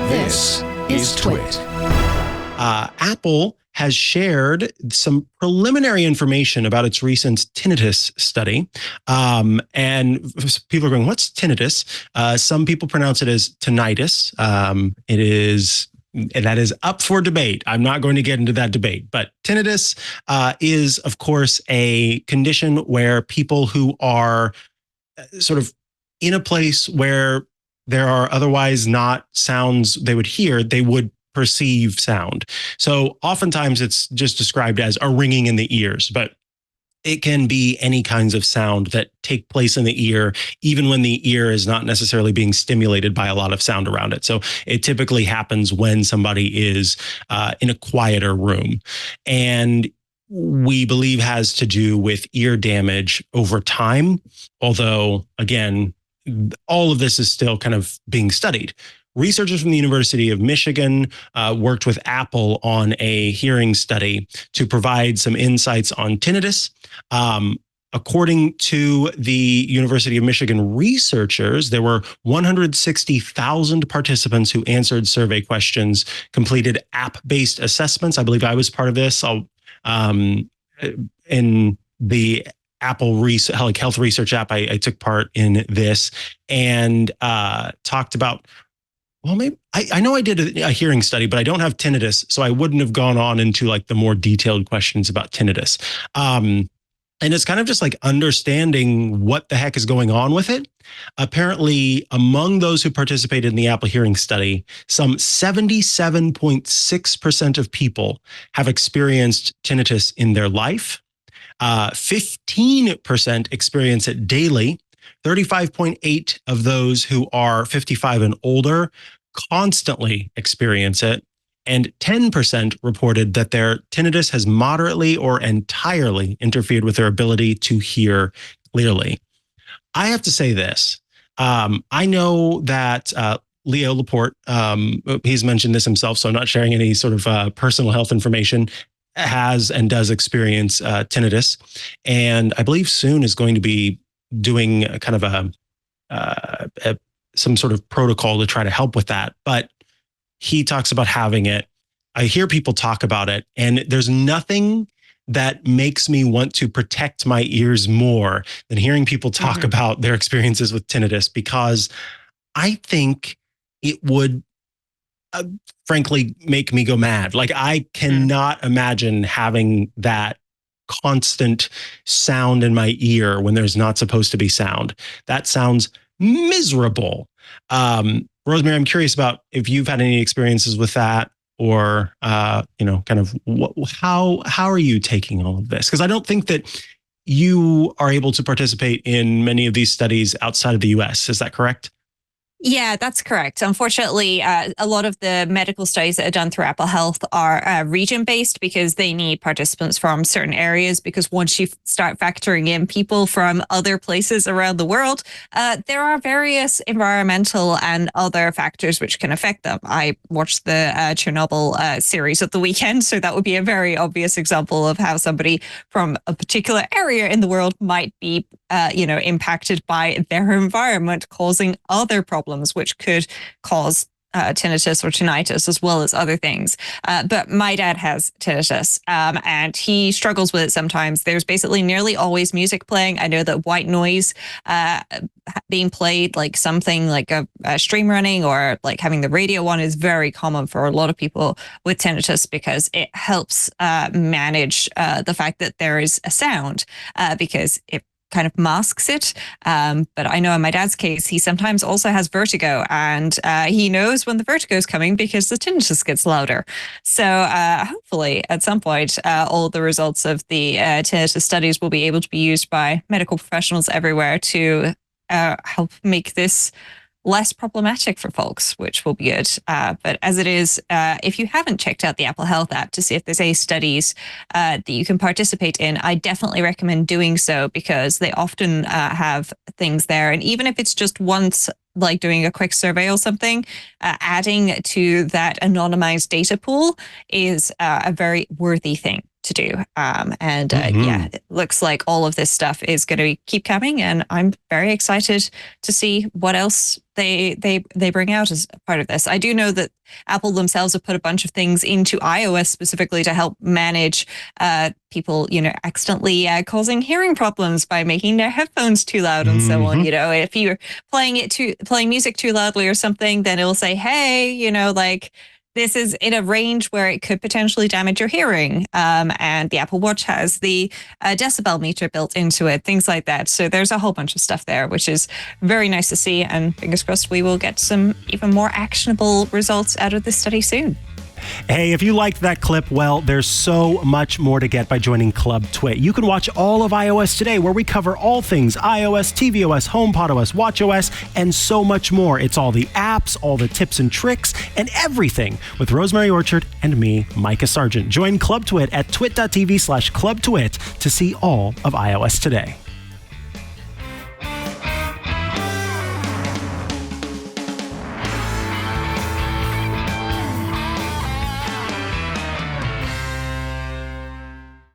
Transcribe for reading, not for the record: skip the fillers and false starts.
This is TWiT. Apple has shared some preliminary information about its recent tinnitus study. And people are going, what's tinnitus? Some people pronounce it as tinnitus. That is up for debate. I'm not going to get into that debate, but tinnitus is, of course, a condition where people who are sort of in a place where there are otherwise not sounds they would hear, they would perceive sound. So oftentimes it's just described as a ringing in the ears, but it can be any kinds of sound that take place in the ear, even when the ear is not necessarily being stimulated by a lot of sound around it. So it typically happens when somebody is in a quieter room, and we believe has to do with ear damage over time. Although, again, all of this is still kind of being studied. Researchers from the University of Michigan worked with Apple on a hearing study to provide some insights on tinnitus. According to the University of Michigan researchers, there were 160,000 participants who answered survey questions, completed app-based assessments. I believe I was part of this. In the Apple Health Research app, I took part in this and talked about, well, maybe I know I did a hearing study, but I don't have tinnitus, so I wouldn't have gone on into like the more detailed questions about tinnitus. And it's kind of just like understanding what the heck is going on with it. Apparently, among those who participated in the Apple hearing study, some 77.6% of people have experienced tinnitus in their life. 15% experience it daily. 35.8% of those who are 55 and older constantly experience it. And 10% reported that their tinnitus has moderately or entirely interfered with their ability to hear clearly. I have to say this. I know that Leo Laporte, he's mentioned this himself, so I'm not sharing any sort of personal health information, has and does experience tinnitus. And I believe soon is going to be doing a kind of some sort of protocol to try to help with that. But he talks about having it. I hear people talk about it, and there's nothing that makes me want to protect my ears more than hearing people talk about their experiences with tinnitus, because I think it would frankly make me go mad. Like, I cannot imagine having that constant sound in my ear when there's not supposed to be sound. That sounds miserable. Rosemary, I'm curious about if you've had any experiences with that, or kind of how are you taking all of this? Because I don't think that you are able to participate in many of these studies outside of the US. Is that correct? Yeah, that's correct. Unfortunately, a lot of the medical studies that are done through Apple Health are region-based, because they need participants from certain areas. Because once you start factoring in people from other places around the world, there are various environmental and other factors which can affect them. I watched the Chernobyl series at the weekend, so that would be a very obvious example of how somebody from a particular area in the world might be impacted by their environment, causing other problems which could cause tinnitus or tinnitus, as well as other things. But my dad has tinnitus, and he struggles with it sometimes. There's basically nearly always music playing. I know that white noise being played, like something like a stream running or like having the radio on, is very common for a lot of people with tinnitus, because it helps manage the fact that there is a sound, because it kind of masks it. But I know in my dad's case, he sometimes also has vertigo, and he knows when the vertigo is coming because the tinnitus gets louder. So hopefully at some point, all the results of the tinnitus studies will be able to be used by medical professionals everywhere to help make this less problematic for folks, which will be good. But as it is, if you haven't checked out the Apple Health app to see if there's any studies that you can participate in, I definitely recommend doing so, because they often have things there. And even if it's just once, like doing a quick survey or something, adding to that anonymized data pool is a very worthy thing to do. Yeah, it looks like all of this stuff is going to keep coming, and I'm very excited to see what else they bring out as part of this. I do know that Apple themselves have put a bunch of things into iOS specifically to help manage people, accidentally causing hearing problems by making their headphones too loud and so on. If you're playing music too loudly or something, then it'll say, hey, like, this is in a range where it could potentially damage your hearing. And the Apple Watch has the decibel meter built into it, things like that. So there's a whole bunch of stuff there, which is very nice to see. And fingers crossed we will get some even more actionable results out of this study soon. Hey, if you liked that clip, well, there's so much more to get by joining Club TWiT. You can watch all of iOS Today, where we cover all things iOS, tvOS, HomePodOS, watchOS, and so much more. It's all the apps, all the tips and tricks, and everything with Rosemary Orchard and me, Mikah Sargent. Join Club TWiT at twit.tv/clubtwit to see all of iOS Today.